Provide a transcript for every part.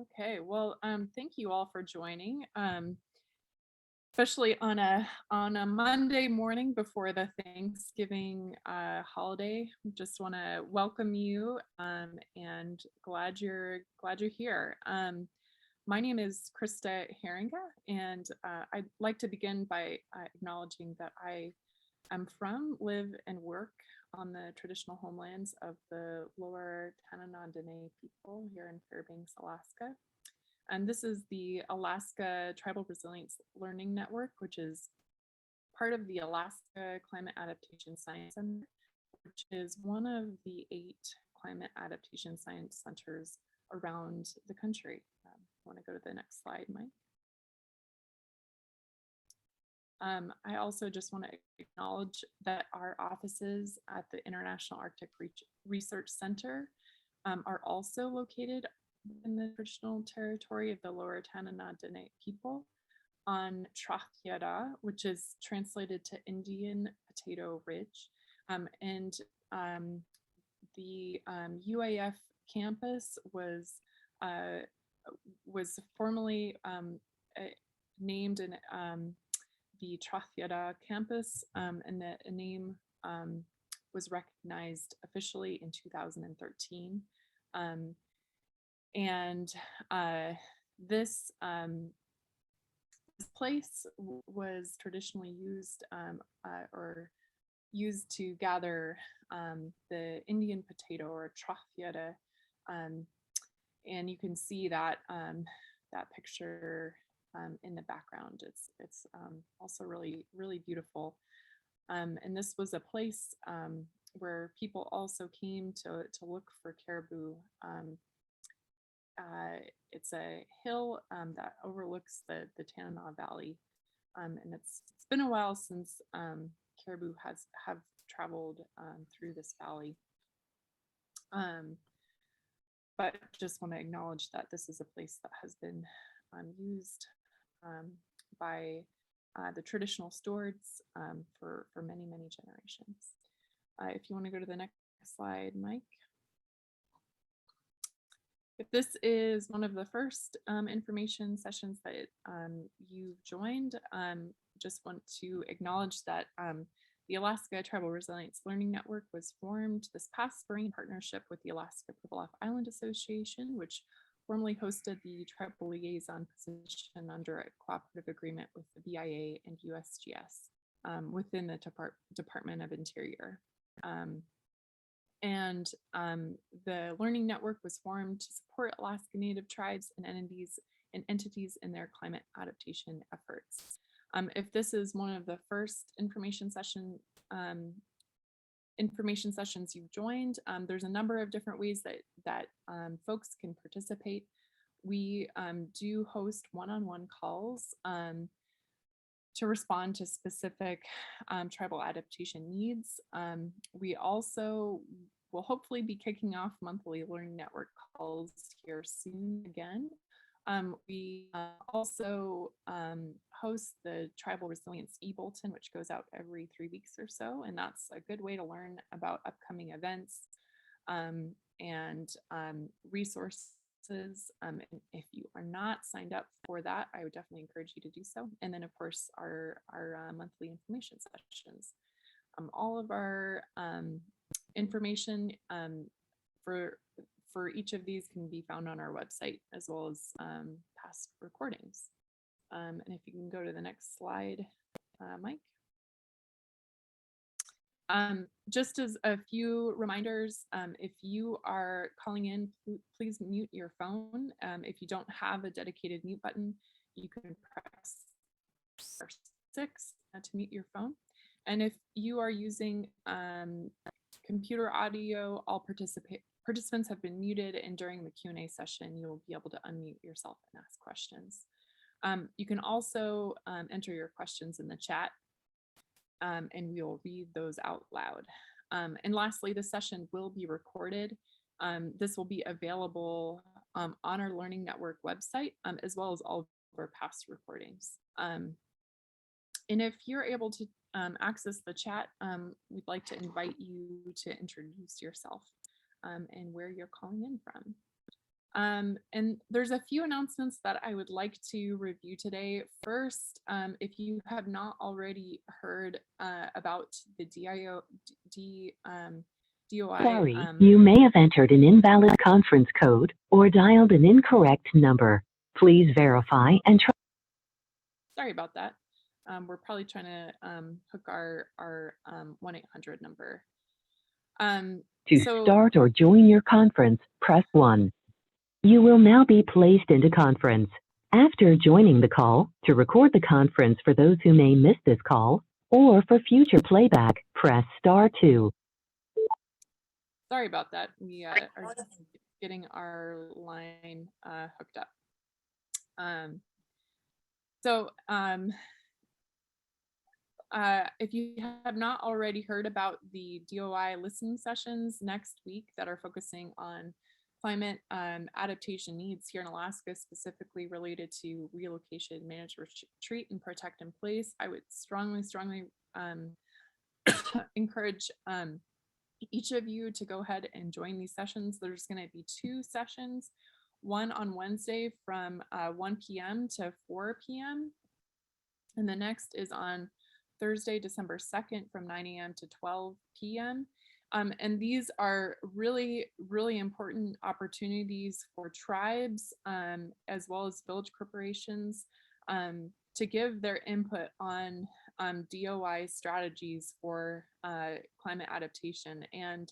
Okay, well, thank you all for joining, especially on a Monday morning before the Thanksgiving holiday. Just want to welcome you, and glad you're here. My name is Krista Herringa, and I'd like to begin by acknowledging that I am from, live, and work on the traditional homelands of the Lower Tanana people here in Fairbanks, Alaska. And this is the Alaska Tribal Resilience Learning Network, which is part of the Alaska Climate Adaptation Science Center, which is one of the 8 climate adaptation science centers around the country. I want to go to the next slide, Mike. I also just want to acknowledge that our offices at the International Arctic Research Center are also located in the traditional territory of the Lower Tanana people on Trachiada, which is translated to Indian Potato Ridge. And the UAF campus was formerly named in the Trachiada campus, and the name was recognized officially in 2013. And this place was traditionally used or used to gather the Indian potato or Trachiada, and you can see that that picture in the background. It's also really beautiful, and this was a place where people also came to look for caribou. It's a hill that overlooks the Tanana Valley, and it's been a while since caribou have traveled through this valley. But just want to acknowledge that this is a place that has been used by the traditional stewards for many generations. If you want to go to the next slide, Mike. If this is one of the first information sessions that you've joined, just want to acknowledge that the Alaska Tribal Resilience Learning Network was formed this past spring in partnership with the Alaska Pribilof Island Association, which formerly hosted the tribal liaison position under a cooperative agreement with the BIA and USGS within the Department of Interior. And the Learning Network was formed to support Alaska Native tribes and entities in their climate adaptation efforts. If this is one of the first information sessions you've joined, there's a number of different ways that folks can participate. We do host one-on-one calls to respond to specific tribal adaptation needs. We also will hopefully be kicking off monthly Learning Network calls here soon again. We also host the Tribal Resilience e-bulletin, which goes out every 3 weeks or so, and that's a good way to learn about upcoming events and resources. And if you are not signed up for that, I would definitely encourage you to do so. And then, of course, our monthly information sessions. All of our information for each of these can be found on our website, as well as past recordings. And if you can go to the next slide, Mike. Just as a few reminders, if you are calling in, please mute your phone. If you don't have a dedicated mute button, you can press *6 to mute your phone. And if you are using computer audio, all participants have been muted, and during the Q&A session, you'll be able to unmute yourself and ask questions. You can also enter your questions in the chat, and we will read those out loud. And lastly, the session will be recorded. This will be available on our Learning Network website, as well as all of our past recordings. And if you're able to access the chat, we'd like to invite you to introduce yourself and where you're calling in from. And there's a few announcements that I would like to review today. First, if you have not already heard about the DOI. Sorry, you may have entered an invalid conference code or dialed an incorrect number. Please verify and try. Sorry about that. We're probably trying to hook our 1-800 number. To start or join your conference, press 1. You will now be placed into conference. After joining the call, to record the conference for those who may miss this call, or for future playback, press star 2. Sorry about that. We are getting our line hooked up. If you have not already heard about the DOI listening sessions next week that are focusing on climate adaptation needs here in Alaska, specifically related to relocation, manage, retreat, and protect in place, I would strongly encourage each of you to go ahead and join these sessions. There's going to be 2 sessions, one on Wednesday from 1 p.m. to 4 p.m. And the next is on Thursday, December 2nd from 9 a.m. to 12 p.m. And these are really, really important opportunities for tribes as well as village corporations to give their input on DOI strategies for climate adaptation. And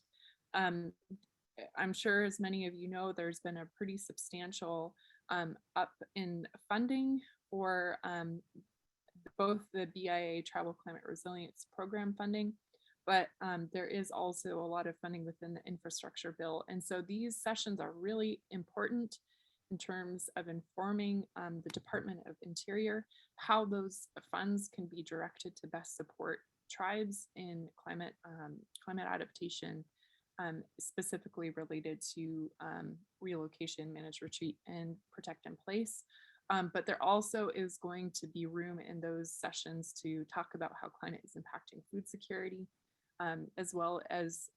I'm sure, as many of you know, there's been a pretty substantial up in funding for both the BIA Tribal Climate Resilience Program funding, but there is also a lot of funding within the infrastructure bill. And so these sessions are really important in terms of informing the Department of Interior how those funds can be directed to best support tribes in climate adaptation, specifically related to relocation, manage, retreat, and protect in place. But there also is going to be room in those sessions to talk about how climate is impacting food security, as well as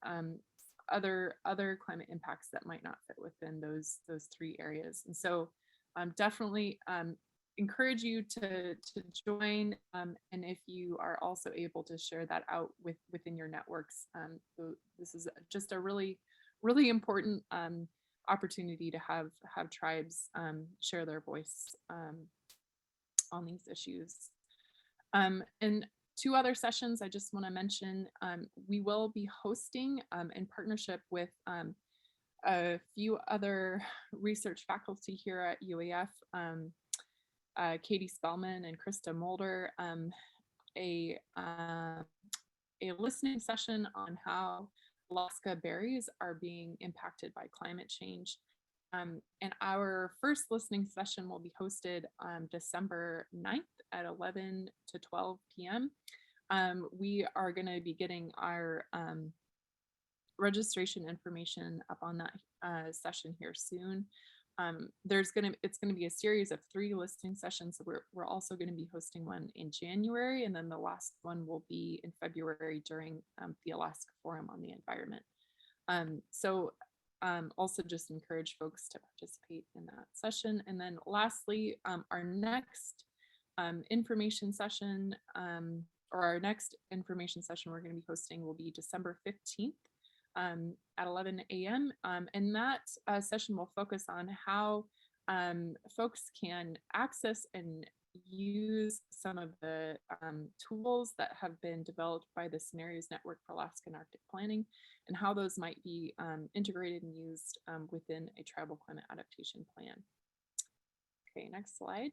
other climate impacts that might not fit within those 3 areas. And so definitely encourage you to join, and if you are also able to share that out within your networks. So this is just a really, really important opportunity to have tribes share their voice on these issues. And 2 other sessions I just want to mention. We will be hosting in partnership with a few other research faculty here at UAF, Katie Spellman and Krista Mulder, a listening session on how Alaska berries are being impacted by climate change. And our first listening session will be hosted on December 9th at 11 to 12 p.m. We are going to be getting our registration information up on that session here soon. It's going to be a series of 3 listening sessions. So we're also going to be hosting one in January, and then the last one will be in February during the Alaska Forum on the Environment. Also just encourage folks to participate in that session. And then lastly, our next information session we're going to be hosting will be December 15th. At 11 a.m. And that session will focus on how folks can access and use some of the tools that have been developed by the Scenarios Network for Alaska and Arctic Planning, and how those might be integrated and used within a tribal climate adaptation plan. Okay, next slide.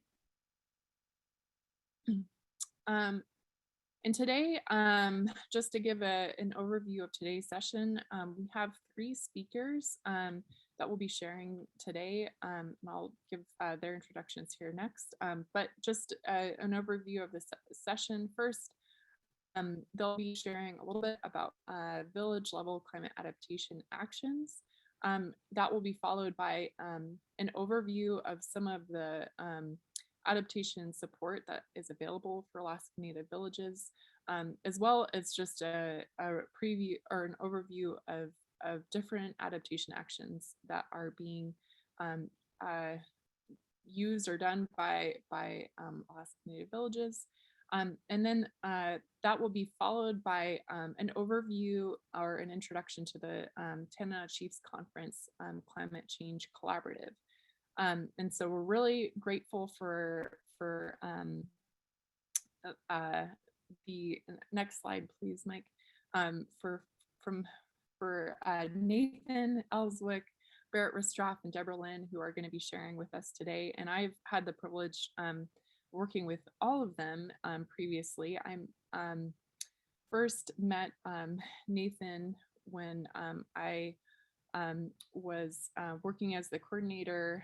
And today, just to give an overview of today's session, we have 3 speakers that will be sharing today, and I'll give their introductions here next. But just an overview of the session first, they'll be sharing a little bit about village level climate adaptation actions. That will be followed by an overview of some of the adaptation support that is available for Alaska Native villages, as well as just a preview or an overview of different adaptation actions that are being used or done by Alaska Native villages. And then that will be followed by an overview or an introduction to the Tanana Chiefs Conference Climate Change Cooperative. And so we're really grateful for the next slide, please, Mike, for Nathan Ellsworth, Barrett Ristroff, and Deborah Lynn, who are going to be sharing with us today. And I've had the privilege working with all of them previously. I first met Nathan when I was working as the coordinator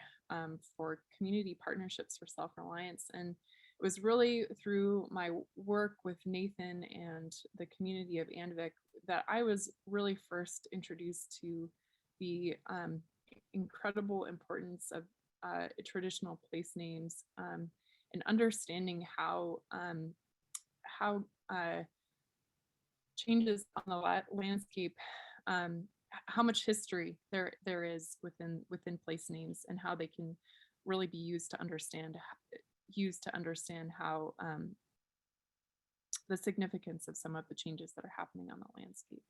for community partnerships for self-reliance. And it was really through my work with Nathan and the community of Andvik that I was really first introduced to the incredible importance of traditional place names and understanding how changes on the landscape, how much history there is within place names, and how they can really be used to understand how the significance of some of the changes that are happening on the landscape.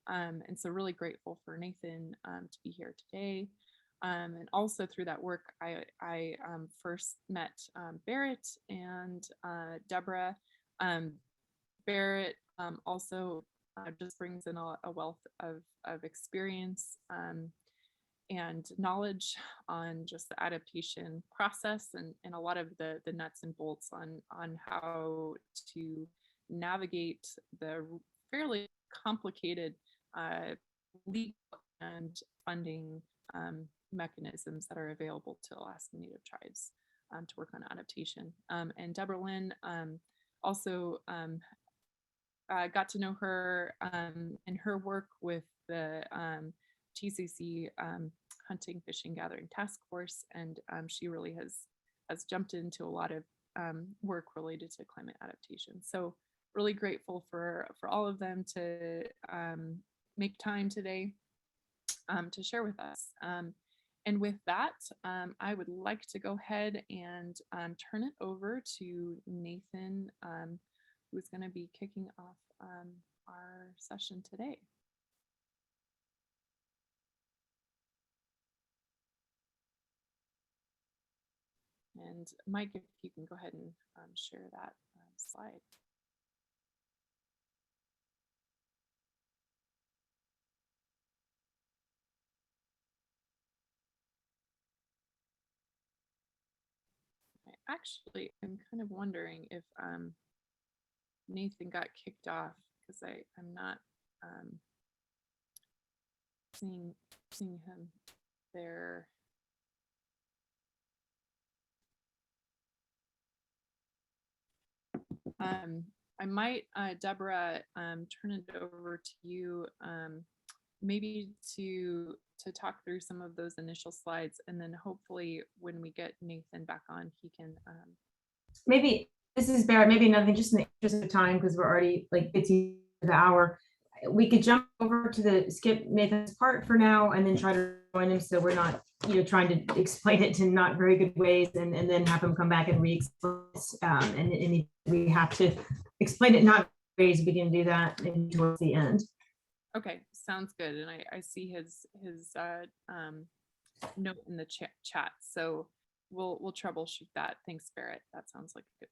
And so really grateful for Nathan to be here today. And also through that work, I first met Barrett and Deborah. Barrett also just brings in a wealth of experience and knowledge on just the adaptation process and a lot of the nuts and bolts on how to navigate the fairly complicated legal and funding mechanisms that are available to Alaska Native tribes to work on adaptation. And Deborah Lynn also got to know her and her work with the TCC Hunting, Fishing, Gathering Task Force, and she really has jumped into a lot of work related to climate adaptation. So really grateful for all of them to make time today to share with us. And with that, I would like to go ahead and turn it over to Nathan, who's going to be kicking off our session today. And Mike, if you can go ahead and share that slide. Actually, I'm kind of wondering if Nathan got kicked off because I'm not seeing him there. I might, Deborah, turn it over to you, maybe to talk through some of those initial slides, and then hopefully when we get Nathan back on, he can. Maybe this is Barrett. Maybe nothing, just in the interest of time, because we're already like 15 the hour. We could jump over to the skip Nathan's part for now, and then try to join him, so we're not, trying to explain it to not very good ways, and then have him come back and re-explain it. And we have to explain it not ways. We can do that towards the end. Okay, sounds good. And I see his note in the chat, so we'll troubleshoot that. Thanks, Barrett. That sounds like a good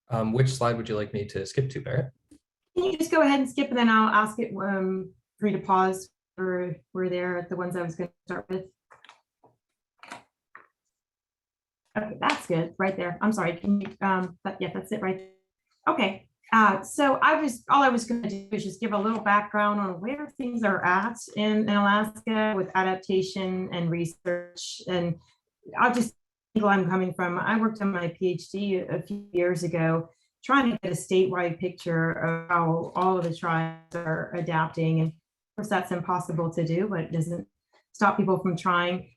plan. Which slide would you like me to skip to, Barrett? Can you just go ahead and skip, and then I'll ask it for you to pause for we're there at the ones I was going to start with. Okay, that's good right there. I'm sorry. Can you? But yeah, that's it right there. Okay. So all I was going to do is just give a little background on where things are at in Alaska with adaptation and research. And I'll just where I'm coming from. I worked on my PhD a few years ago, trying to get a statewide picture of how all of the tribes are adapting. And of course, that's impossible to do, but it doesn't stop people from trying.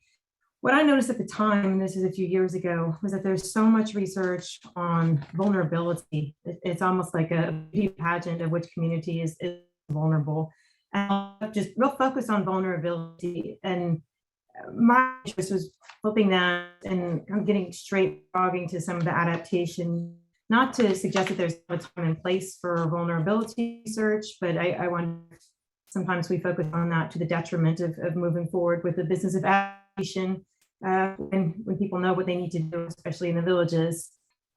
What I noticed at the time, and this is a few years ago, was that there's so much research on vulnerability. It's almost like a pageant of which community is vulnerable. And just real focus on vulnerability. And my interest was flipping that and I'm getting straight jogging to some of the adaptation, not to suggest that there's a time and place for vulnerability research, but I want, sometimes we focus on that to the detriment of moving forward with the business of adaptation when people know what they need to do, especially in the villages.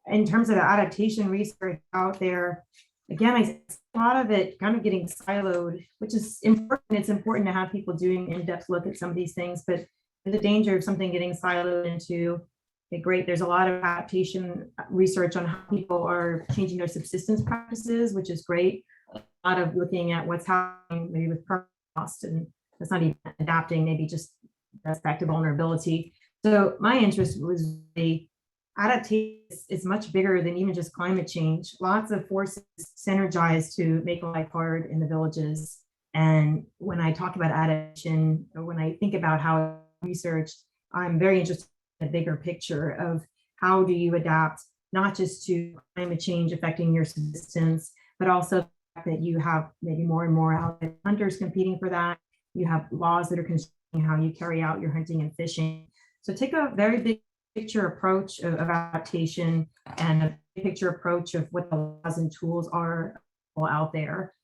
In terms of the adaptation research out there, again, I see a lot of it kind of getting siloed, which is important. It's important to have people doing in-depth look at some of these things, but there's a danger of something getting siloed into, okay, great, there's a lot of adaptation research on how people are changing their subsistence practices, which is great. A lot of looking at what's happening maybe with cost, and that's not even adapting, maybe just that's back to vulnerability. So my interest was the adaptation is much bigger than even just climate change. Lots of forces synergize to make life hard in the villages. And when I talk about adaptation, or when I think about how researched, I'm very interested in the bigger picture of how do you adapt, not just to climate change affecting your subsistence, but also that you have maybe more and more hunters competing for that. You have laws that are constraining how you carry out your hunting and fishing. So take a very big picture approach of adaptation and a big picture approach of what the laws and tools are out there.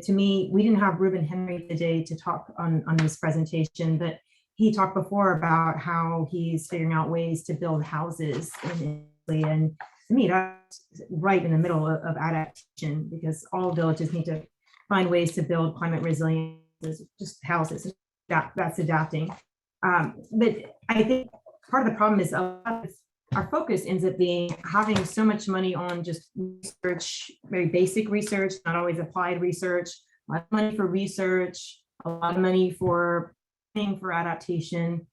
To me, we didn't have Reuben Henry today to talk on this presentation, but he talked before about how he's figuring out ways to build houses in Italy. And to me, that's right in the middle of adaptation, because all villages need to find ways to build climate resilient, just houses. That's adapting. But I think part of the problem is a lot of our focus ends up being having so much money on just research, very basic research, not always applied research, a lot of money for research, a lot of money for paying for adaptation,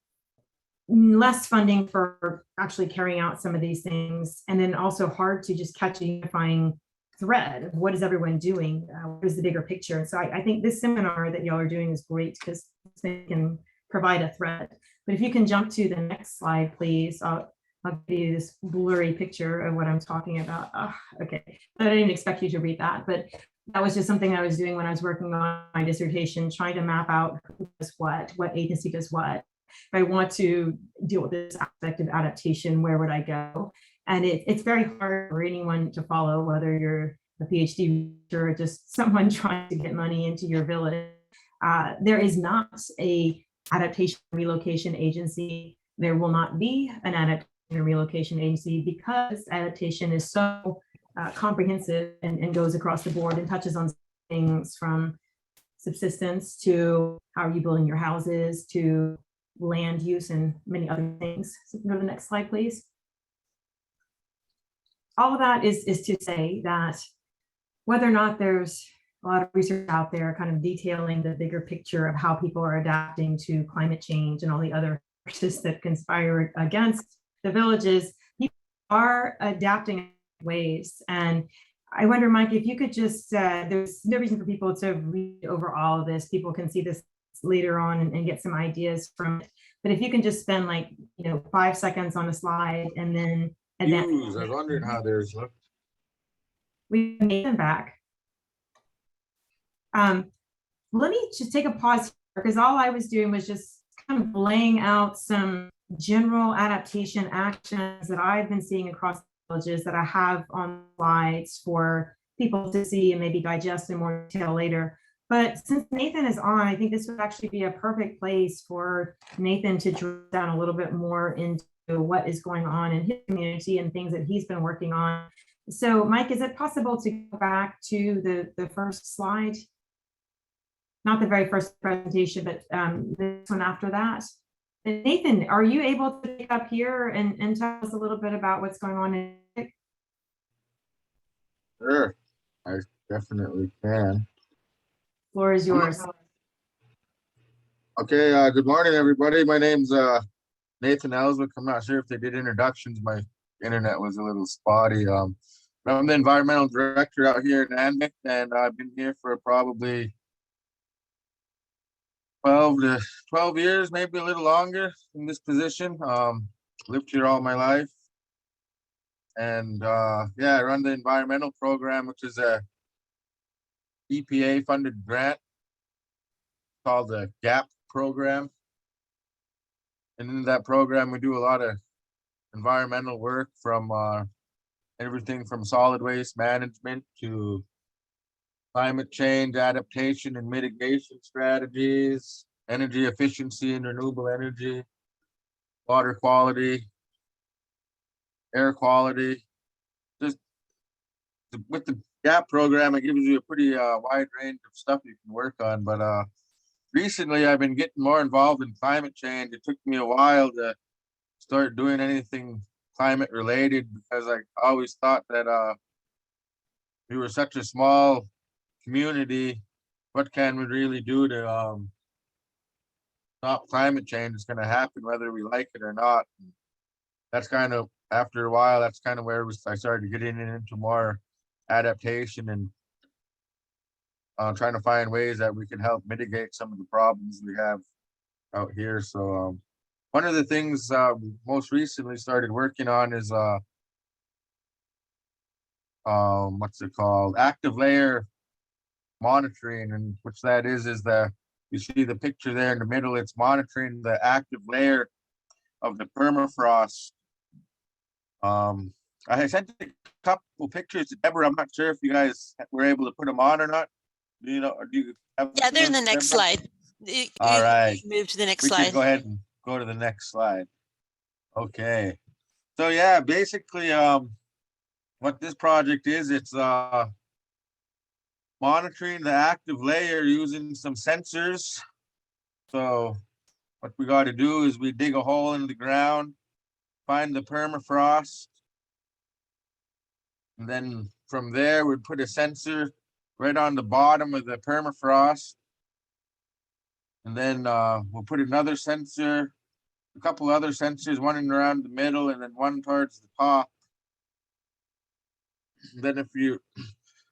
less funding for actually carrying out some of these things, and then also hard to just catch a unifying thread of what is everyone doing, what is the bigger picture. So I think this seminar that y'all are doing is great because they can provide a thread. But if you can jump to the next slide, please. I'll give you this blurry picture of what I'm talking about. Okay, I didn't expect you to read that, but that was just something I was doing when I was working on my dissertation, trying to map out who does what agency does what. If I want to deal with this aspect of adaptation, where would I go? And it's very hard for anyone to follow, whether you're a PhD or just someone trying to get money into your village. There is not a adaptation relocation agency. There will not be an adaptation relocation agency because adaptation is so comprehensive and goes across the board and touches on things from subsistence to how are you building your houses to land use and many other things. So go to the next slide, please. All of that is to say that whether or not there's a lot of research out there kind of detailing the bigger picture of how people are adapting to climate change and all the other forces that conspire against the villages, people are adapting in ways. And I wonder, Mike, if you could just, there's no reason for people to read over all of this. People can see this later on and get some ideas from it. But if you can just spend 5 seconds on a slide and then I was wondering how theirs looked. We made them back. Let me just take a pause here, because all I was doing was just kind of laying out some general adaptation actions that I've been seeing across villages that I have on slides for people to see and maybe digest in more detail later. But since Nathan is on, I think this would actually be a perfect place for Nathan to drill down a little bit more into what is going on in his community and things that he's been working on. So Mike, is it possible to go back to the first slide? Not the very first presentation, but this one after that. And Nathan, are you able to pick up here and tell us a little bit about what's going on in it? Sure, I definitely can. Floor is yours. Okay, good morning, everybody. My name's Nathan Ellsworth. I'm not sure if they did introductions. My internet was a little spotty. I'm the environmental director out here in Andic, and I've been here for probably 12 years, maybe a little longer in this position. Lived here all my life. And yeah, I run the environmental program, which is a EPA funded grant called the GAP program. And in that program, we do a lot of environmental work from everything from solid waste management to climate change adaptation and mitigation strategies, energy efficiency and renewable energy, water quality, air quality. Just with the GAP program, it gives you a pretty wide range of stuff you can work on. But recently, I've been getting more involved in climate change. It took me a while to start doing anything climate related because I always thought that we were such a small community. What can we really do to stop climate change? It's going to happen whether we like it or not. That's kind of, after a while, that's kind of where I started getting into more adaptation and trying to find ways that we can help mitigate some of the problems we have out here. So one of the things most recently started working on is what's it called? Active layer monitoring, and which that is the, you see the picture there in the middle, it's monitoring the active layer of the permafrost. I sent a couple pictures to Deborah. I'm not sure if you guys were able to put them on or not. Do you know, or do you have? Yeah, they're in the next Deborah? slide. All right. Move to the next We slide. can go ahead and go to the next slide. Okay. So yeah, basically, what this project is, it's monitoring the active layer using some sensors. So what we got to do is we dig a hole in the ground, find the permafrost, and then from there we put a sensor right on the bottom of the permafrost, and then we'll put another sensor, a couple other sensors, one in around the middle and then one towards the top. And then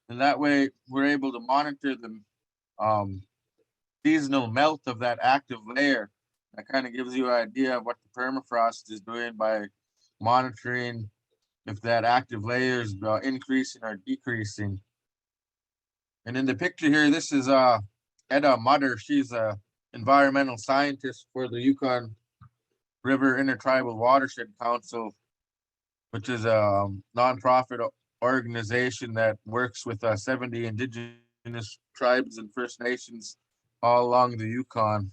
and that way we're able to monitor the seasonal melt of that active layer. That kind of gives you an idea of what the permafrost is doing by monitoring if that active layer is increasing or decreasing. And in the picture here, this is Edda Mutter. She's a environmental scientist for the Yukon River Intertribal Watershed Council, which is a nonprofit organization that works with 70 indigenous tribes and First Nations all along the Yukon.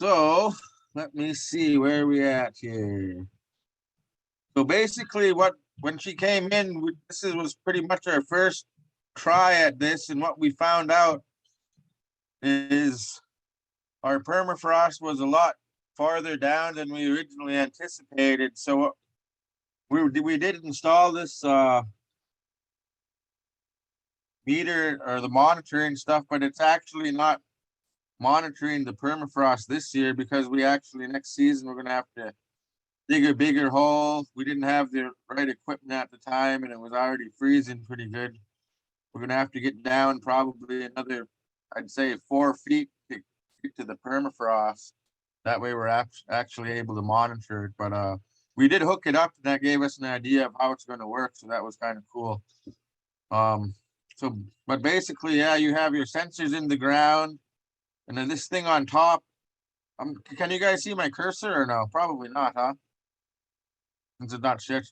So let me see where we at here. So basically when she came in, this was pretty much our first try at this. And what we found out is our permafrost was a lot farther down than we originally anticipated. So we did install this meter or the monitoring stuff, but it's actually not monitoring the permafrost this year because we actually next season we're going to have to dig a bigger hole. We didn't have the right equipment at the time and it was already freezing pretty good. We're going to have to get down probably another, I'd say 4 feet to get to the permafrost. That way we're actually able to monitor it. But we did hook it up and that gave us an idea of how it's going to work. So that was kind of cool. But basically, yeah, you have your sensors in the ground and then this thing on top. Can you guys see my cursor or no? Probably not, huh? Since it's not shit.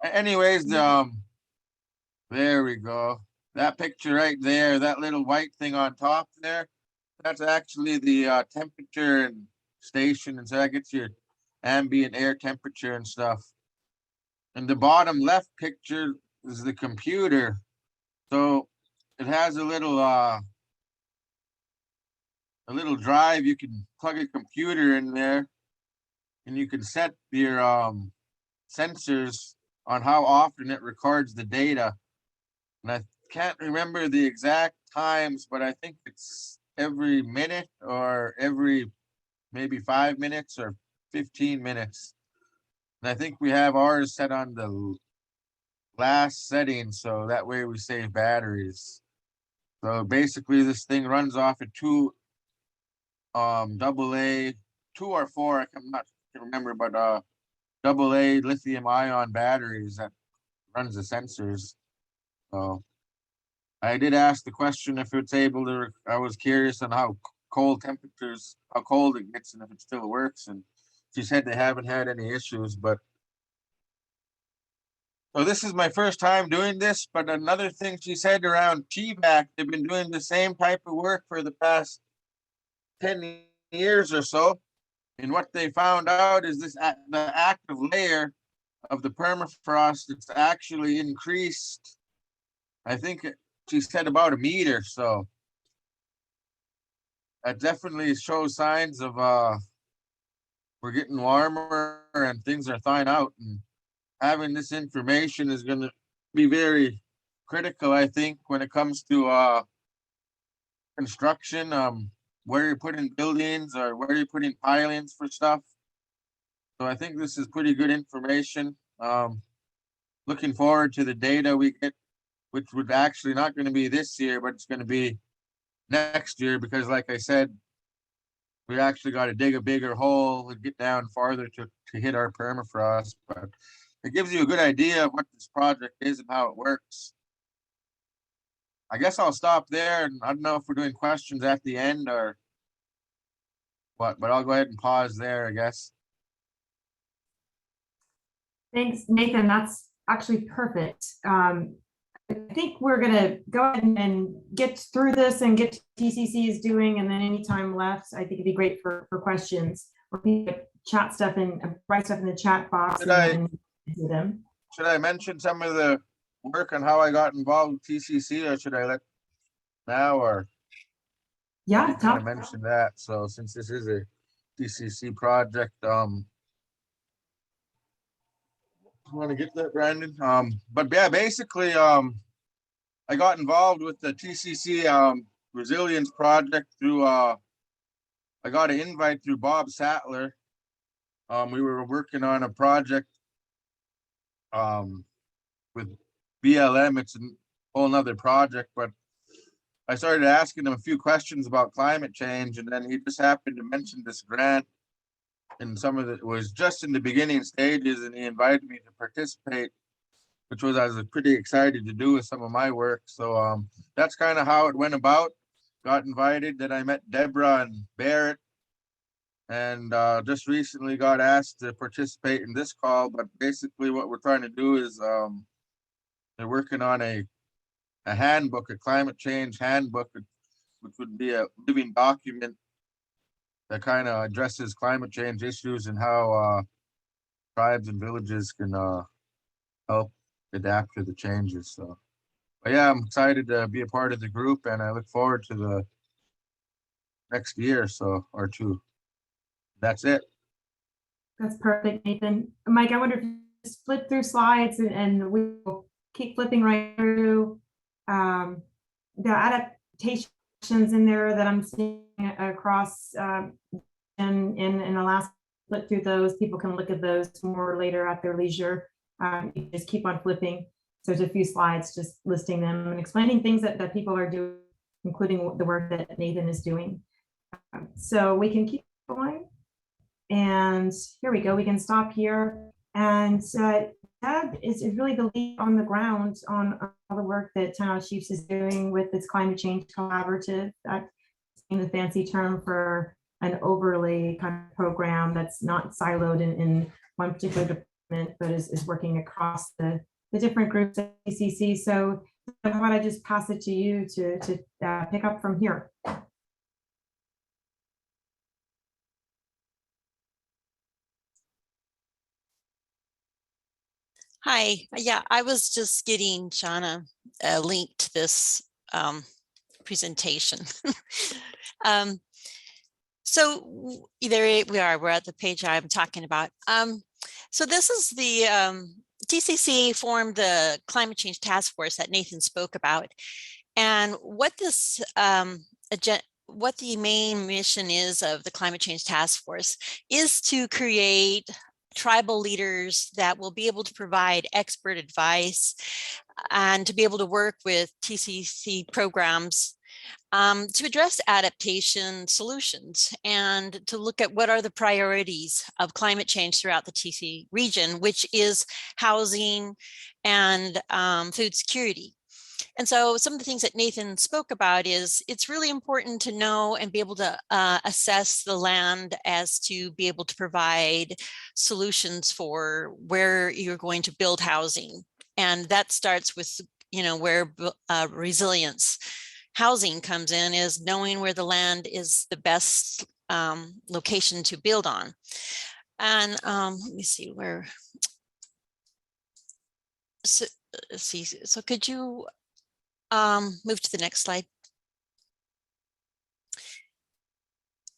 Anyways, there we go. That picture right there, that little white thing on top there, that's actually the temperature and station. And so that gets your ambient air temperature and stuff. And the bottom left picture is the computer. So it has a little drive. You can plug a computer in there and you can set your sensors on how often it records the data. And I can't remember the exact times, but I think it's every minute or every maybe 5 minutes or 15 minutes. And I think we have ours set on the last setting, so that way we save batteries. So basically this thing runs off of two AA, 2 or 4, I'm not remember, but AA lithium ion batteries that runs the sensors. So I did ask the question if it's able to, I was curious on how cold temperatures, how cold it gets, and if it still works. And she said they haven't had any issues, but so this is my first time doing this. But another thing she said around TVAC, they've been doing the same type of work for the past 10 years or so. And what they found out is the active layer of the permafrost, it's actually increased. I think she said about 1 meter. So that definitely shows signs of we're getting warmer and things are thawing out. And having this information is going to be very critical, I think, when it comes to construction, where you're putting buildings or where you're putting pilings for stuff. So I think this is pretty good information. Looking forward to the data we get, which would actually not going to be this year, but it's going to be next year, because like I said, we actually got to dig a bigger hole and get down farther to hit our permafrost. But it gives you a good idea of what this project is and how it works. I guess I'll stop there, and I don't know if we're doing questions at the end or what, but I'll go ahead and pause there, I guess. Thanks, Nathan. That's actually perfect. I think we're going to go ahead and get through this and get to TCC is doing, and then any time left, I think it'd be great for questions or chat stuff and write stuff in the chat box. Should I mention some of the work on how I got involved with TCC, or should I let now, or? Yeah, kind of mentioned that. So since this is a TCC project, want to get that, Brandon? But yeah, basically, I got involved with the TCC resilience project through I got an invite through Bob Sattler. We were working on a project with BLM. It's a whole nother project, but I started asking him a few questions about climate change, and then he just happened to mention this grant, and some of it was just in the beginning stages, and he invited me to participate, which was I was pretty excited to do with some of my work. So that's kind of how it went about. Got invited, then I met Deborah and Barrett, and just recently got asked to participate in this call. But basically what we're trying to do is they're working on a handbook, a climate change handbook, which would be a living document that kind of addresses climate change issues and how tribes and villages can help adapt to the changes. So, but yeah, I'm excited to be a part of the group, and I look forward to the next year or two. That's it. That's perfect, Nathan. Mike, I wonder if you just flip through slides and we will keep flipping right through the adaptations in there that I'm seeing across in the last flip through those. People can look at those more later at their leisure. You just keep on flipping. So there's a few slides just listing them and explaining things that people are doing, including the work that Nathan is doing. So we can keep going. And here we go. We can stop here. And Deb is really the lead on the ground on all the work that Tanana Chiefs is doing with this climate change collaborative. That's the fancy term for an overlay kind of program that's not siloed in one particular department, but is working across the different groups at CCC. So how about I just pass it to you to pick up from here. Hi, yeah, I was just getting Shauna a link to this presentation. So there we are, we're at the page I'm talking about. So this is the TCC formed the climate change task force that Nathan spoke about. And what this what the main mission is of the climate change task force is to create tribal leaders that will be able to provide expert advice and to be able to work with TCC programs to address adaptation solutions and to look at what are the priorities of climate change throughout the TC region, which is housing and food security. And so some of the things that Nathan spoke about is it's really important to know and be able to assess the land as to be able to provide solutions for where you're going to build housing. And that starts with, where resilience housing comes in, is knowing where the land is the best location to build on. And let me see where. So, let's see. So could you move to the next slide?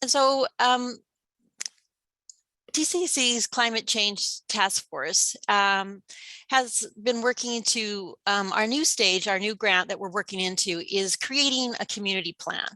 And so TCC's Climate Change Task Force has been working to our new stage, our new grant that we're working into is creating a community plan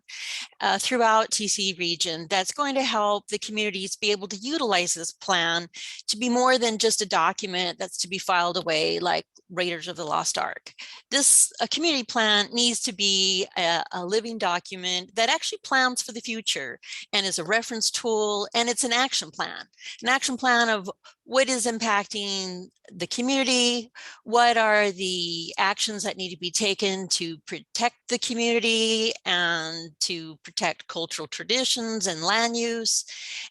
throughout TC region that's going to help the communities be able to utilize this plan to be more than just a document that's to be filed away like Raiders of the Lost Ark. This community plan needs to be a living document that actually plans for the future and is a reference tool, and it's an action plan of what is impacting the community, what are the actions that need to be taken to protect the community and to protect cultural traditions and land use,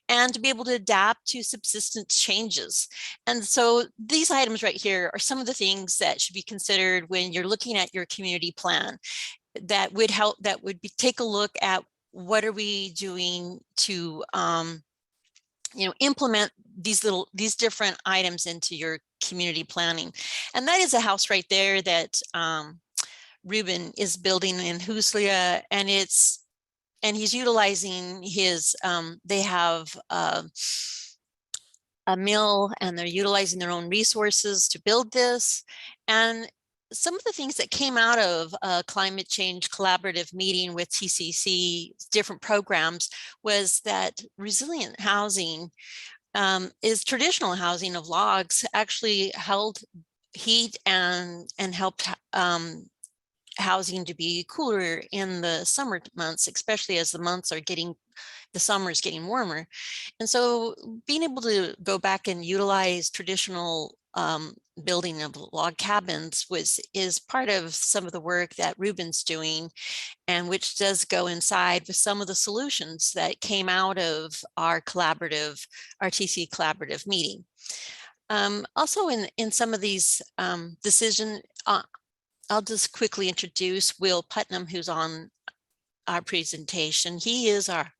and to be able to adapt to subsistence changes. And so these items right here are some of the things that should be considered when you're looking at your community plan that would help, take a look at what are we doing to implement these different items into your community planning. And that is a house right there that Ruben is building in Huslia, and he's utilizing his, they have a mill and they're utilizing their own resources to build this. And some of the things that came out of a climate change collaborative meeting with TCC, different programs, was that resilient housing is traditional housing of logs actually held heat and helped housing to be cooler in the summer months, especially as the summer is getting warmer. And so being able to go back and utilize traditional building of log cabins is part of some of the work that Ruben's doing, and which does go inside with some of the solutions that came out of our TC collaborative meeting. Also in some of these decisions, I'll just quickly introduce Will Putnam, who's on our presentation. He's our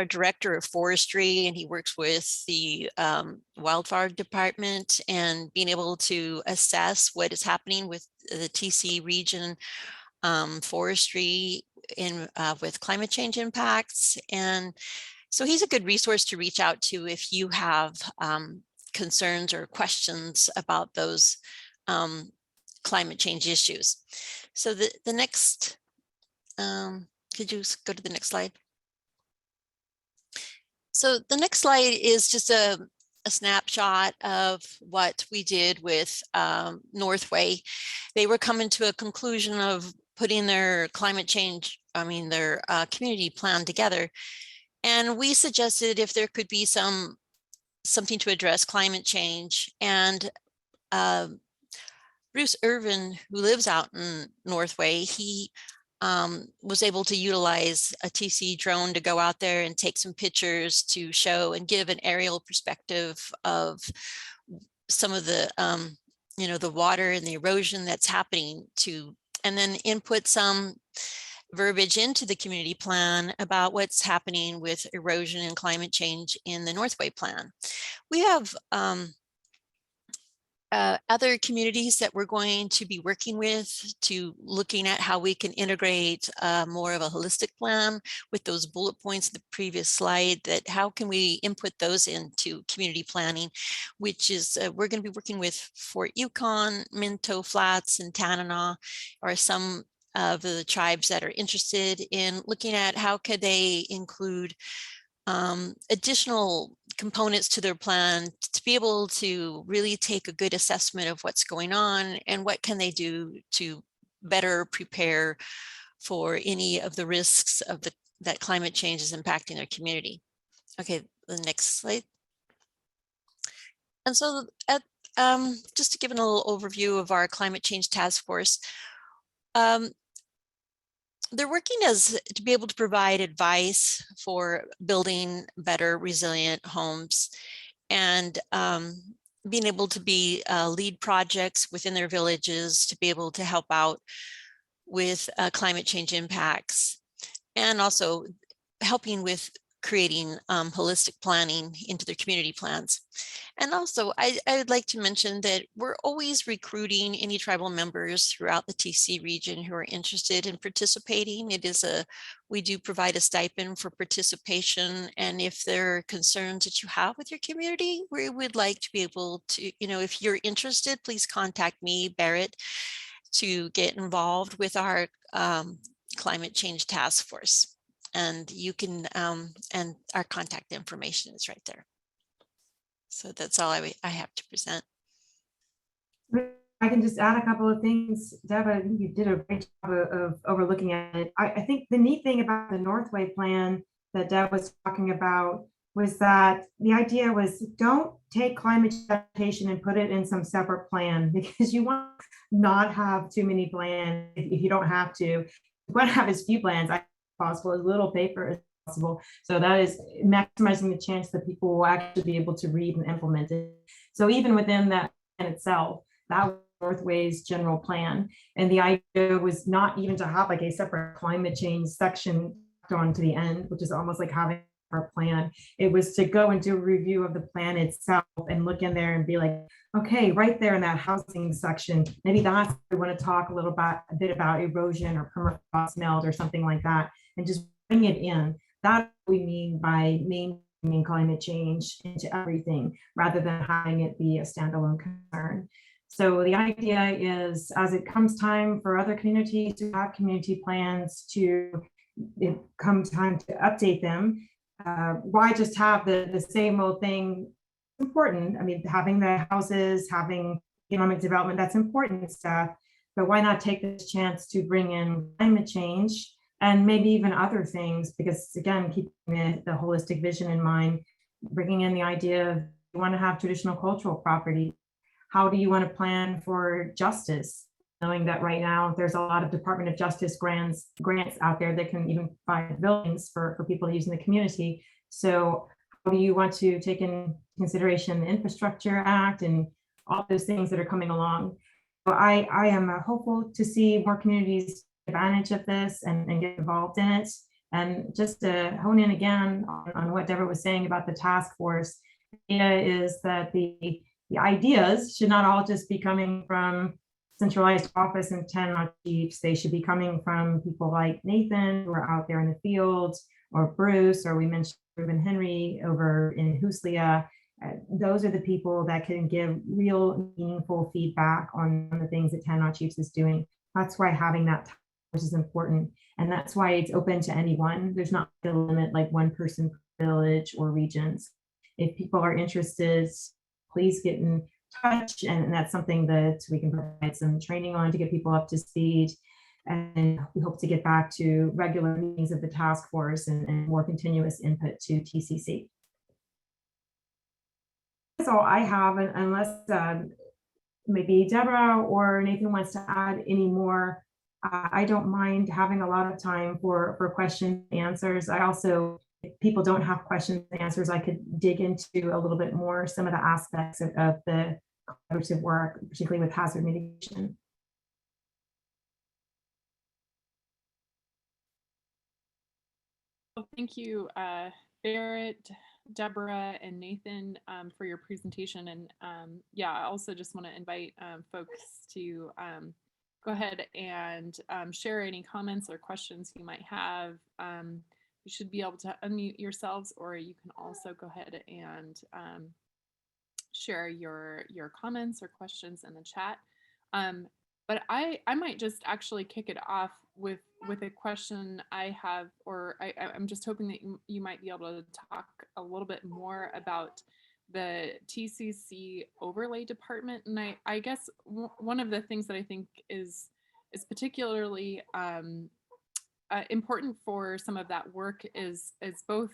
director of forestry, and he works with the wildfire department and being able to assess what is happening with the TC region forestry with climate change impacts. And so he's a good resource to reach out to if you have concerns or questions about those climate change issues. So the next, could you go to the next slide? So the next slide is just a snapshot of what we did with Northway. They were coming to a conclusion of putting their their community plan together. And we suggested if there could be something to address climate change. And Bruce Irvin, who lives out in Northway, he was able to utilize a TC drone to go out there and take some pictures to show and give an aerial perspective of some of the, the water and the erosion that's happening and then input some verbiage into the community plan about what's happening with erosion and climate change in the Northway plan. We have other communities that we're going to be working with to looking at how we can integrate more of a holistic plan with those bullet points in the previous slide, that how can we input those into community planning, which is we're going to be working with Fort Yukon, Minto Flats, and Tanana are some of the tribes that are interested in looking at how could they include additional components to their plan to be able to really take a good assessment of what's going on and what can they do to better prepare for any of the risks of that climate change is impacting their community. Okay, the next slide. And so just to give a little overview of our climate change task force. They're working to be able to provide advice for building better resilient homes and being able to be lead projects within their villages to be able to help out with climate change impacts, and also helping with creating holistic planning into their community plans. And also, I'd like to mention that we're always recruiting any tribal members throughout the TC region who are interested in participating. We do provide a stipend for participation. And if there are concerns that you have with your community, we would like to be able to, if you're interested, please contact me, Barrett, to get involved with our climate change task force. And you can, and our contact information is right there. So that's all I have to present. I can just add a couple of things. Deb, I think you did a great job of overlooking at it. I think the neat thing about the Northway plan that Deb was talking about was that the idea was, don't take climate adaptation and put it in some separate plan, because you want to not have too many plans if you don't have to. You want to have as few plans as possible, as little paper as possible. So that is maximizing the chance that people will actually be able to read and implement it. So even within that plan itself, that was Northway's general plan. And the idea was not even to have like a separate climate change section on to the end, which is almost like having our plan. It was to go and do a review of the plan itself and look in there and be like, okay, right there in that housing section, maybe that's, we want to talk a bit about erosion or permafrost melt or something like that, and just bring it in. That's what we mean by mainstreaming climate change into everything, rather than having it be a standalone concern. So the idea is, as it comes time for other communities to have community plans, it comes time to update them. Why just have the same old thing? It's important. I mean, having the houses, having economic development, that's important stuff. But why not take this chance to bring in climate change and maybe even other things? Because again, keeping the holistic vision in mind, bringing in the idea of, you want to have traditional cultural property. How do you want to plan for justice? Knowing that right now there's a lot of Department of Justice grants out there that can even find buildings for people to use in the community. So how do you want to take in consideration the Infrastructure Act and all those things that are coming along? So I am hopeful to see more communities take advantage of this and get involved in it. And just to hone in again on what Deborah was saying about the task force, the idea is that the ideas should not all just be coming from centralized office and Tanana Chiefs. They should be coming from people like Nathan, who are out there in the field, or Bruce, or we mentioned Ruben Henry over in Huslia. Those are the people that can give real meaningful feedback on the things that Tanana Chiefs is doing. That's why having that task force is important. And that's why it's open to anyone. There's not a limit like one person per village or regions. If people are interested, please get in touch, and that's something that we can provide some training on to get people up to speed. And we hope to get back to regular meetings of the task force and more continuous input to TCC. That's all I have, unless maybe Deborah or Nathan wants to add any more. I don't mind having a lot of time for questions and answers. I also, if people don't have questions and answers, I could dig into a little bit more some of the aspects of the collaborative work, particularly with hazard mitigation. Well, thank you, Barrett, Deborah, and Nathan for your presentation. And yeah, I also just want to invite folks to go ahead and share any comments or questions you might have. You should be able to unmute yourselves, or you can also go ahead and share your comments or questions in the chat. But I might just actually kick it off with a question I have, or I'm just hoping that you might be able to talk a little bit more about the TCC overlay department. And I guess one of the things that I think is particularly important for some of that work is both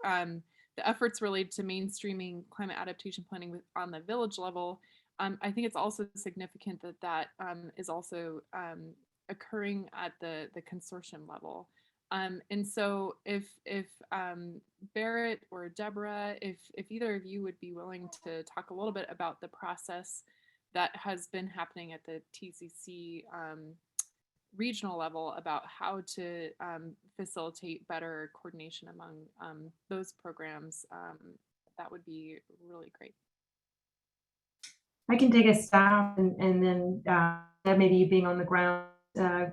the efforts related to mainstreaming climate adaptation planning on the village level, I think it's also significant that that is also occurring at the consortium level. And so if Barrett or Deborah, if either of you would be willing to talk a little bit about the process that has been happening at the TCC regional level about how to facilitate better coordination among those programs, that would be really great. I can take a stab, and then maybe you being on the ground, to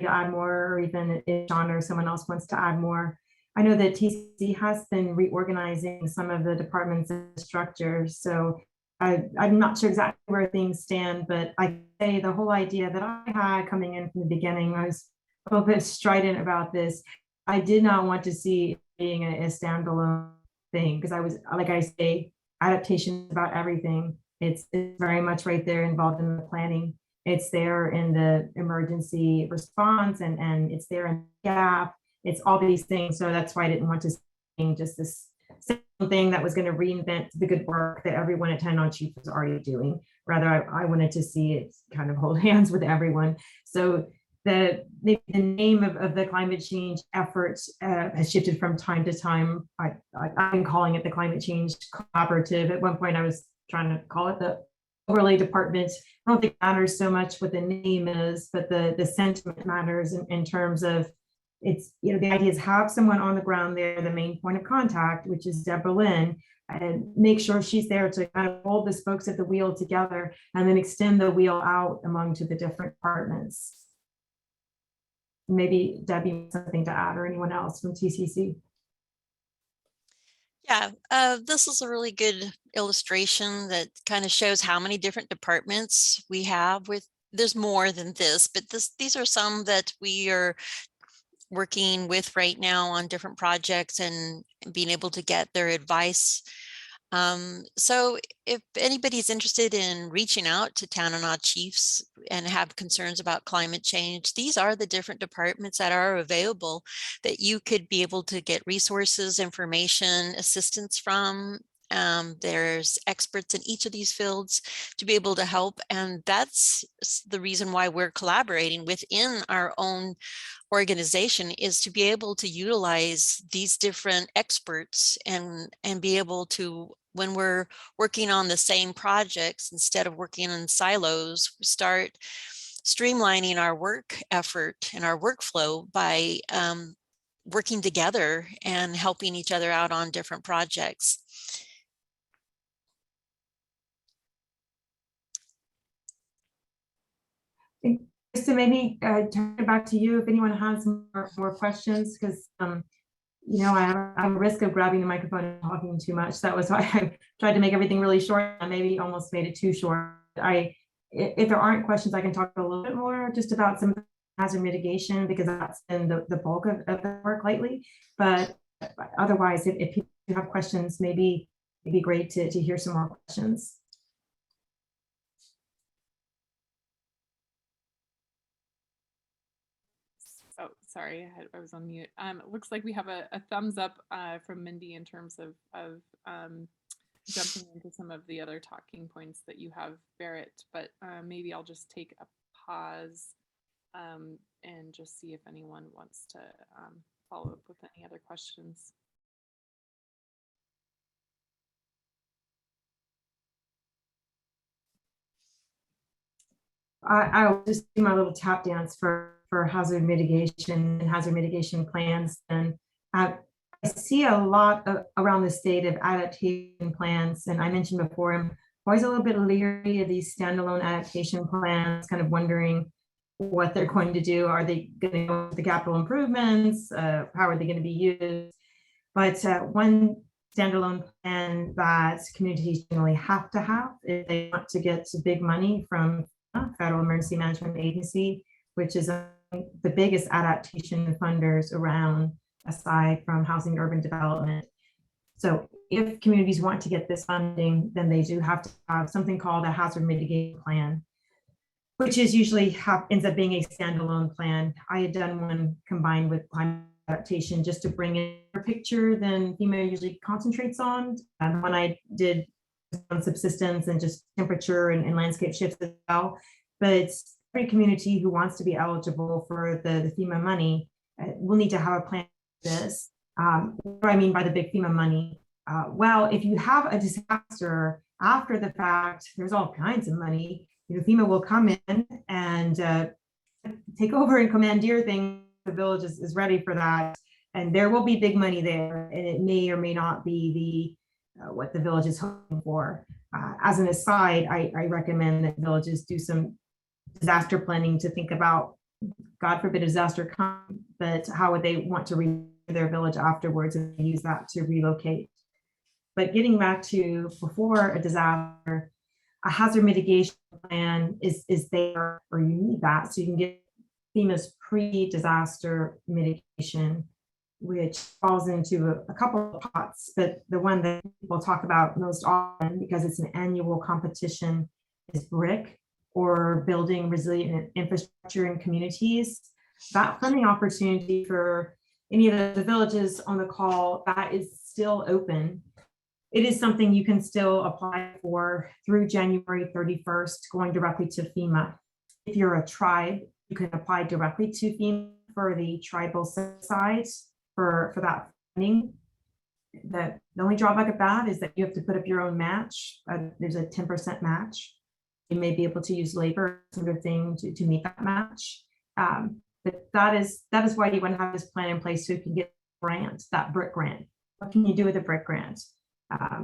add more, or even if John or someone else wants to add more. I know that TCC has been reorganizing some of the departments and structures, so I'm not sure exactly where things stand, but I say the whole idea that I had coming in from the beginning, I was a little bit strident about this. I did not want to see it being a standalone thing, because I was, like I say, adaptation about everything. It's very much right there involved in the planning. It's there in the emergency response, and it's there in the gap. It's all these things. So that's why I didn't want to see just this thing that was going to reinvent the good work that everyone at Tanana Chiefs was already doing. Rather, I wanted to see it kind of hold hands with everyone. So maybe the name of the climate change efforts has shifted from time to time. I've been calling it the Climate Change Cooperative. At one point, I was trying to call it the Overlay Department. I don't think it matters so much what the name is, but the sentiment matters in terms of it's, the idea is have someone on the ground there, the main point of contact, which is Deborah Lynn, and make sure she's there to kind of hold the spokes of the wheel together and then extend the wheel out among to the different departments. Maybe Debbie, something to add, or anyone else from TCC. Yeah, this is a really good illustration that kind of shows how many different departments we have. There's more than this, but these are some that we are working with right now on different projects and being able to get their advice. So if anybody's interested in reaching out to Tanana Chiefs and have concerns about climate change, these are the different departments that are available that you could be able to get resources, information, assistance from. There's experts in each of these fields to be able to help. And that's the reason why we're collaborating within our own organization, is to be able to utilize these different experts and be able to, when we're working on the same projects, instead of working in silos, start streamlining our work effort and our workflow by working together and helping each other out on different projects. So maybe turn it back to you if anyone has more questions, because I have a risk of grabbing the microphone and talking too much. That was why I tried to make everything really short. I maybe almost made it too short. If there aren't questions, I can talk a little bit more just about some hazard mitigation, because that's been the bulk of the work lately. But otherwise, if people have questions, maybe it'd be great to hear some more questions. Oh, sorry, I was on mute. It looks like we have a thumbs up from Mindy in terms of jumping into some of the other talking points that you have, Barrett, but maybe I'll just take a pause and just see if anyone wants to follow up with any other questions. I'll just do my little tap dance for hazard mitigation and hazard mitigation plans. And I see a lot around the state of adaptation plans. And I mentioned before, I'm always a little bit leery of these standalone adaptation plans, kind of wondering what they're going to do. Are they going to go to the capital improvements? How are they going to be used? But one standalone plan that communities generally have to have if they want to get big money from Federal Emergency Management Agency, which is the biggest adaptation funders around, aside from housing and urban development. So if communities want to get this funding, then they do have to have something called a hazard mitigation plan, which is usually ends up being a standalone plan. I had done one combined with climate adaptation just to bring in a picture than FEMA usually concentrates on. And when I did on subsistence and just temperature and landscape shifts as well. But every community who wants to be eligible for the FEMA money will need to have a plan for this. What do I mean by the big FEMA money? Well, if you have a disaster after the fact, there's all kinds of money. FEMA will come in and take over and commandeer things. The village is ready for that, and there will be big money there, and it may or may not be the what the village is hoping for. As an aside, I recommend that villages do some disaster planning to think about, God forbid a disaster comes, but how would they want to rebuild their village afterwards and use that to relocate. But getting back to before a disaster, a hazard mitigation plan is there, or you need that so you can get FEMA's pre-disaster mitigation, which falls into a couple of pots, but the one that people talk about most often, because it's an annual competition, is BRIC, or Building Resilient Infrastructure in Communities. That funding opportunity for any of the villages on the call, that is still open. It is something you can still apply for through January 31st, going directly to FEMA. If you're a tribe, you can apply directly to FEMA for the tribal side for that funding. The only drawback of that is that you have to put up your own match. There's a 10% match. You may be able to use labor sort of thing to meet that match. But that is why you want to have this plan in place so you can get grants, that BRIC grant. What can you do with a BRIC grant?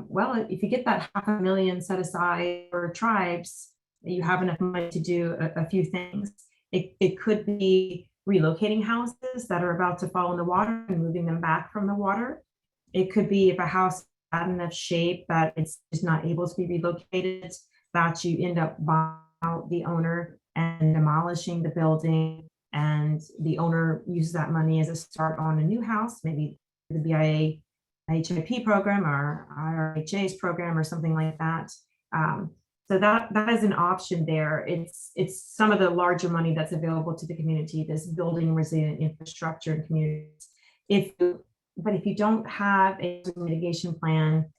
Well, if you get that $500,000 set aside for tribes, you have enough money to do a few things. It could be relocating houses that are about to fall in the water and moving them back from the water. It could be if a house is bad enough shape that it's just not able to be relocated, that you end up buying out the owner and demolishing the building, and the owner uses that money as a start on a new house, maybe the BIA HIP program or IRHA's program or something like that. So that is an option there. It's some of the larger money that's available to the community, this building resilient infrastructure in communities. But if you don't have a mitigation plan,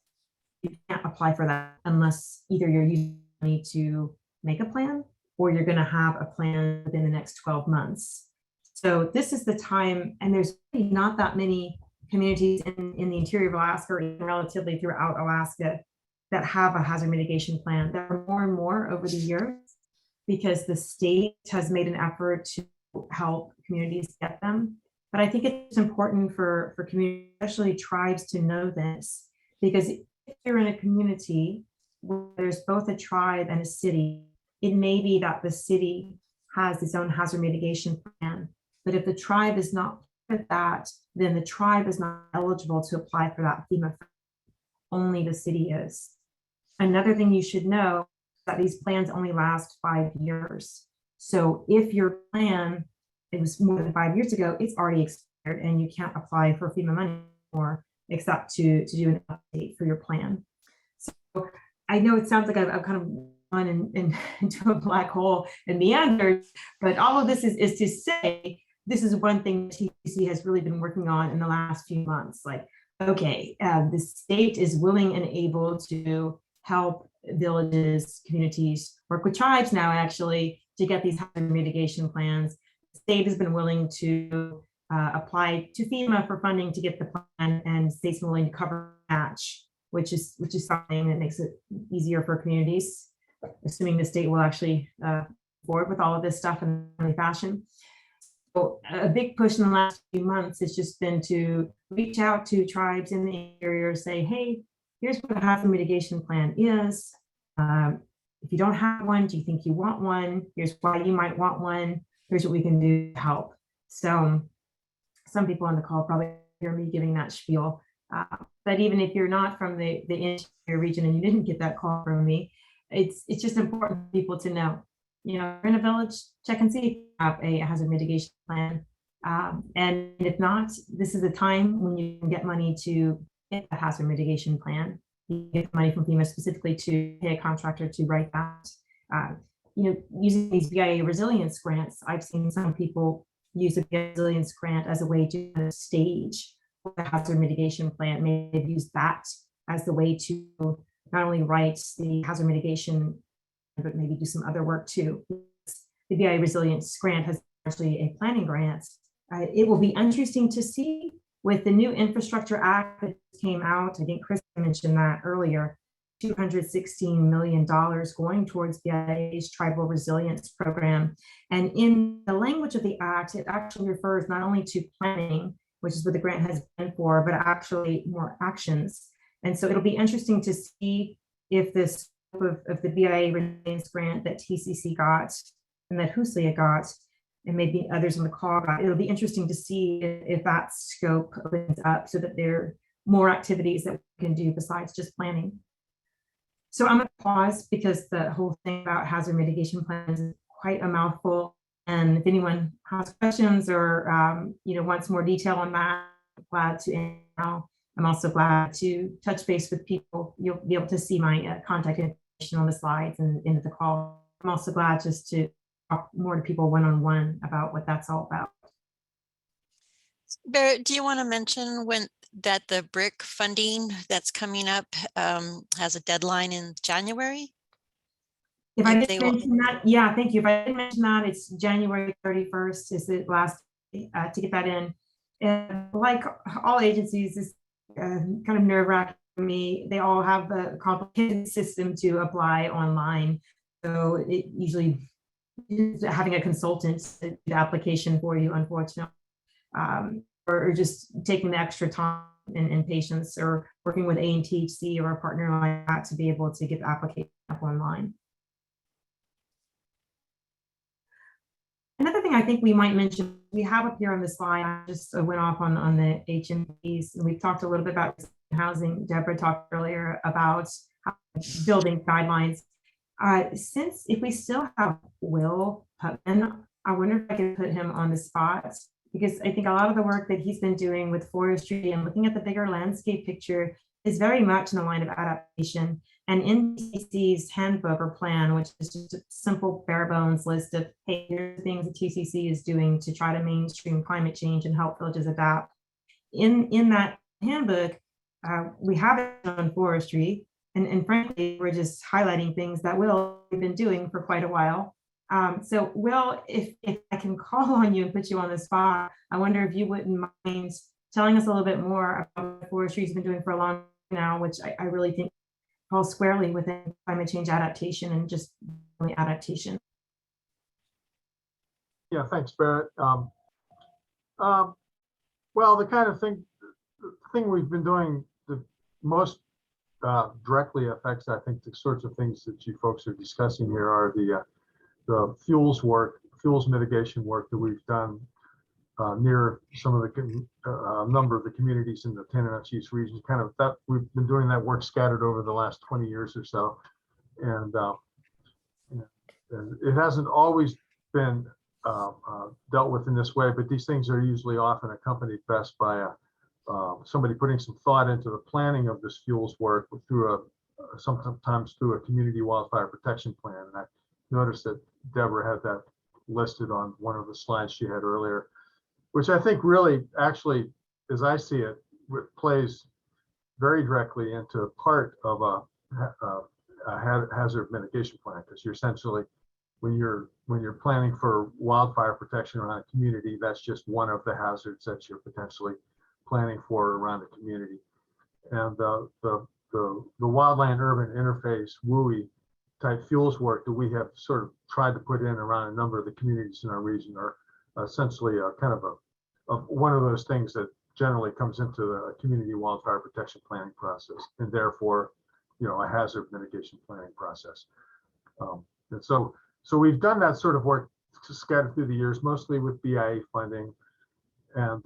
you can't apply for that unless either you're using money to make a plan or you're going to have a plan within the next 12 months. So this is the time, and there's really not that many communities in the interior of Alaska, or even relatively throughout Alaska, that have a hazard mitigation plan. There are more and more over the years because the state has made an effort to help communities get them. But I think it's important for communities, especially tribes, to know this, because if you're in a community where there's both a tribe and a city, it may be that the city has its own hazard mitigation plan. But if the tribe is not part of that, then the tribe is not eligible to apply for that FEMA. Only the city is. Another thing you should know is that these plans only last 5 years. So if your plan, it was more than 5 years ago, it's already expired and you can't apply for FEMA money anymore except to do an update for your plan. So I know it sounds like I've kind of gone into a black hole and meandered, but all of this is to say, this is one thing TCC has really been working on in the last few months. Like, okay, the state is willing and able to help villages, communities, work with tribes now actually to get these hazard mitigation plans. The state has been willing to apply to FEMA for funding to get the plan, and state's willing to cover match, which is something that makes it easier for communities, assuming the state will actually forward with all of this stuff in a timely fashion. So a big push in the last few months has just been to reach out to tribes in the area, say, hey, here's what a hazard mitigation plan is. If you don't have one, do you think you want one? Here's why you might want one. Here's what we can do to help. So some people on the call probably hear me giving that spiel. But even if you're not from the interior region and you didn't get that call from me, it's just important for people to know. You know, in a village, check and see if you have a hazard mitigation plan. And if not, this is the time when you can get money to get a hazard mitigation plan. You get money from FEMA specifically to pay a contractor to write that. You know, using these BIA resilience grants, I've seen some people use a BIA resilience grant as a way to stage the hazard mitigation plan. Maybe use that as the way to not only write the hazard mitigation, but maybe do some other work too. The BIA Resilience Grant has actually a planning grant. It will be interesting to see with the new Infrastructure Act that came out. I think Chris mentioned that earlier. $216 million going towards BIA's Tribal Resilience Program. And in the language of the Act, it actually refers not only to planning, which is what the grant has been for, but actually more actions. And so it'll be interesting to see if this of the BIA Resilience Grant that TCC got and that HUSLIA got, and maybe others on the call got, it'll be interesting to see if that scope opens up so that there are more activities that we can do besides just planning. So I'm going to pause because the whole thing about hazard mitigation plans is quite a mouthful. And if anyone has questions or wants more detail on that, I'm glad to now. I'm also glad to touch base with people. You'll be able to see my contact information on the slides and into the call. I'm also glad just to talk more to people one-on-one about what that's all about. Barrett, do you want to mention that the BRIC funding that's coming up has a deadline in January? If I didn't mention that, yeah, thank you. If I didn't mention that, it's January 31st is the last to get that in. And like all agencies, it's kind of nerve-wracking for me. They all have a complicated system to apply online. So it usually having a consultant do the application for you, unfortunately. Or just taking the extra time and patience, or working with ANTHC or a partner like that to be able to get the application up online. Another thing I think we might mention, we have up here on the slide, I just went off on the HMPs, and we've talked a little bit about housing. Deborah talked earlier about building guidelines. Since if we still have Will Putman, I wonder if I could put him on the spot, because I think a lot of the work that he's been doing with forestry and looking at the bigger landscape picture is very much in the line of adaptation. And in TCC's handbook or plan, which is just a simple bare bones list of, hey, here's the things that TCC is doing to try to mainstream climate change and help villages adapt. In that handbook, we have it on forestry, and frankly, we're just highlighting things that Will have been doing for quite a while. So Will, if I can call on you and put you on the spot, I wonder if you wouldn't mind telling us a little bit more about what forestry has been doing for a long time now, which I really think falls squarely within climate change adaptation and just really adaptation. Yeah, thanks, Barrett. Well, the kind of thing we've been doing the most directly affects, I think, the sorts of things that you folks are discussing here are the fuels mitigation work that we've done near some of the number of the communities in the Tanana Chiefs region. Kind of that we've been doing that work scattered over the last 20 years or so, and it hasn't always been dealt with in this way. But these things are usually often accompanied best by somebody putting some thought into the planning of this fuels work through sometimes through a community wildfire protection plan. And I noticed that Deborah had that listed on one of the slides she had earlier, which I think really, actually, as I see it, plays very directly into part of a hazard mitigation plan, because you're essentially, when you're planning for wildfire protection around a community, that's just one of the hazards that you're potentially planning for around a community. And the wildland urban interface WUI type fuels work that we have sort of tried to put in around a number of the communities in our region are essentially a kind of one of those things that generally comes into the community wildfire protection planning process, and therefore, a hazard mitigation planning process. And so we've done that sort of work scattered through the years, mostly with BIA funding, and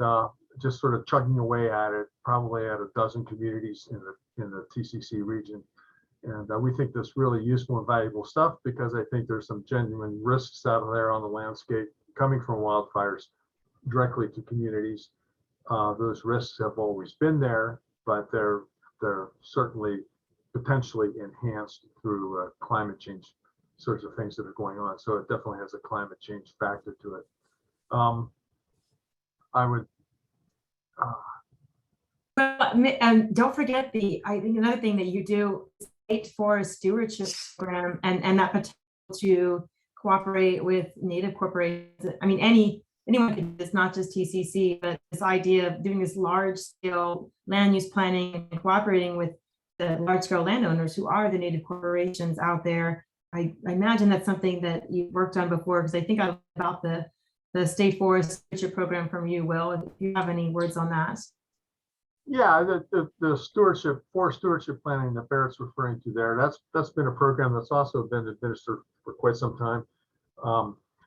just sort of chugging away at it, probably at a dozen communities in the TCC region. And we think that's really useful and valuable stuff, because I think there's some genuine risks out there on the landscape coming from wildfires directly to communities. Those risks have always been there, but they're certainly potentially enhanced through climate change sorts of things that are going on. So it definitely has a climate change factor to it. I would. And don't forget I think another thing that you do is state forest stewardship program and that potential to cooperate with Native corporations. I mean, anyone can do this, not just TCC, but this idea of doing this large scale land use planning and cooperating with the large scale landowners who are the Native corporations out there. I imagine that's something that you worked on before, because I think I about the state forest stewardship program from you, Will, if you have any words on that. Yeah, the stewardship, forest stewardship planning that Barrett's referring to there, that's been a program that's also been administered for quite some time,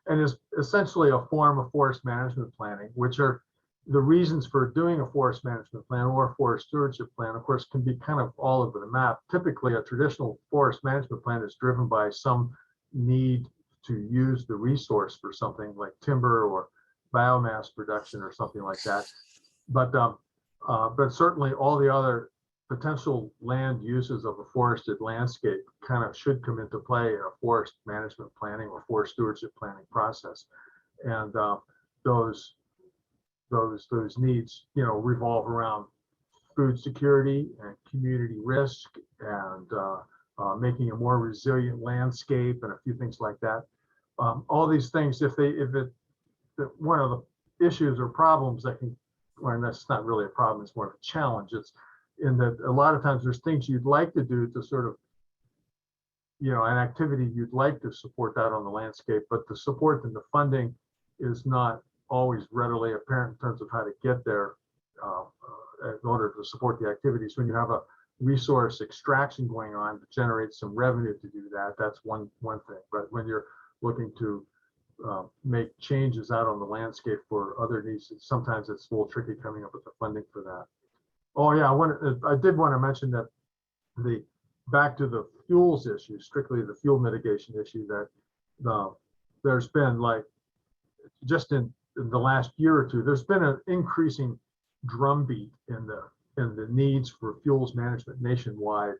and is essentially a form of forest management planning, which are the reasons for doing a forest management plan or a forest stewardship plan, of course, can be kind of all over the map. Typically, a traditional forest management plan is driven by some need to use the resource for something like timber or biomass production or something like that. But certainly all the other potential land uses of a forested landscape kind of should come into play in a forest management planning or forest stewardship planning process. And those needs, revolve around food security and community risk and making a more resilient landscape and a few things like that. All these things, one of the issues or problems that can, or that's not really a problem, it's more of a challenge. It's in that a lot of times there's things you'd like to do to sort of, an activity you'd like to support that on the landscape, but the support and the funding is not always readily apparent in terms of how to get there in order to support the activities. When you have a resource extraction going on to generate some revenue to do that, that's one thing. But when you're looking to make changes out on the landscape for other needs, sometimes it's a little tricky coming up with the funding for that. Oh yeah, I did want to mention that back to the fuels issue, strictly the fuel mitigation issue, that there's been, like, just in the last year or two, there's been an increasing drumbeat in the needs for fuels management nationwide.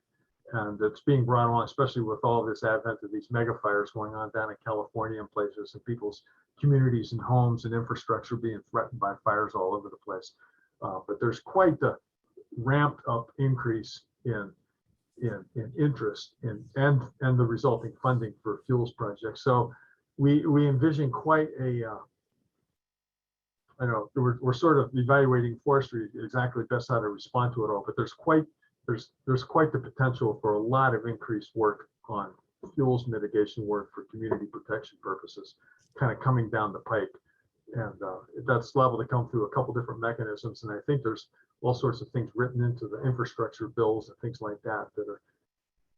And it's being brought on, especially with all this advent of these mega fires going on down in California and places, and people's communities and homes and infrastructure being threatened by fires all over the place. But there's quite the ramped up increase in interest and the resulting funding for fuels projects. So we envision quite a I know we're sort of evaluating forestry exactly best how to respond to it all, but there's quite the potential for a lot of increased work on fuels mitigation work for community protection purposes, kind of coming down the pike. And that's liable to come through a couple different mechanisms. And I think there's all sorts of things written into the infrastructure bills and things like that are.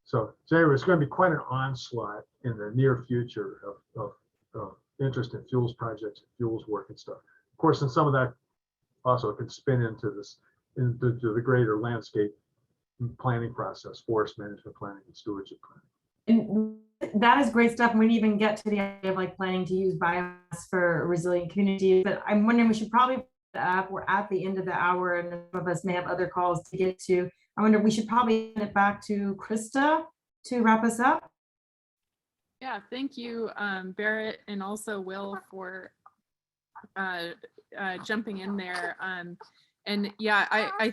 So anyway, it's going to be quite an onslaught in the near future of interest in fuels projects, fuels work and stuff. Of course, and some of that also can spin into the greater landscape planning process, forest management planning and stewardship planning. And that is great stuff. And we didn't even get to the idea of like planning to use biomass for resilient communities. But I'm wondering, we should probably wrap it up. We're at the end of the hour, and some of us may have other calls to get to. I wonder, we should probably hand it back to Krista to wrap us up. Yeah, thank you, Barrett, and also Will, for jumping in there. And yeah, I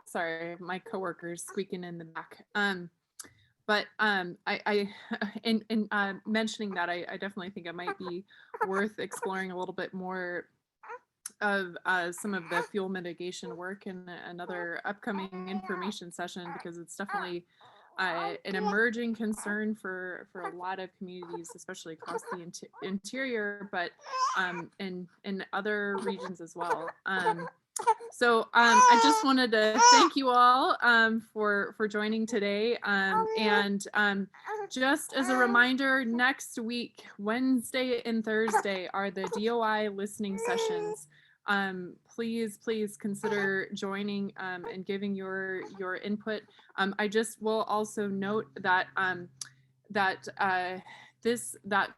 sorry, my coworker's squeaking in the back. But I in mentioning that, I definitely think it might be worth exploring a little bit more of some of the fuel mitigation work in another upcoming information session, because it's definitely an emerging concern for a lot of communities, especially across the interior, but in other regions as well. So I just wanted to thank you all for joining today. And just as a reminder, next week, Wednesday and Thursday, are the DOI listening sessions. Please consider joining and giving your input. I just will also note that that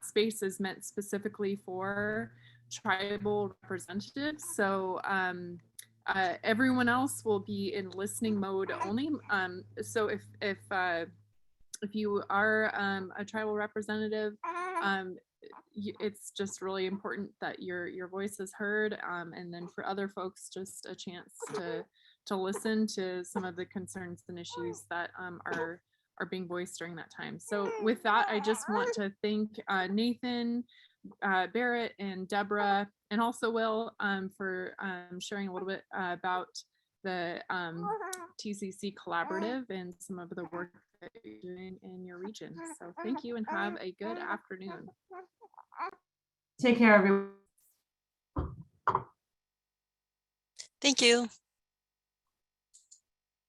space is meant specifically for tribal representatives. So everyone else will be in listening mode only. So if you are a tribal representative, it's just really important that your voice is heard, and then for other folks, just a chance to listen to some of the concerns and issues that are being voiced during that time. So with that, I just want to thank Nathan, Barrett, and Deborah, and also Will, for sharing a little bit about the TCC Cooperative and some of the work that you're doing in your region. So thank you and have a good afternoon. Take care, everyone. Thank you.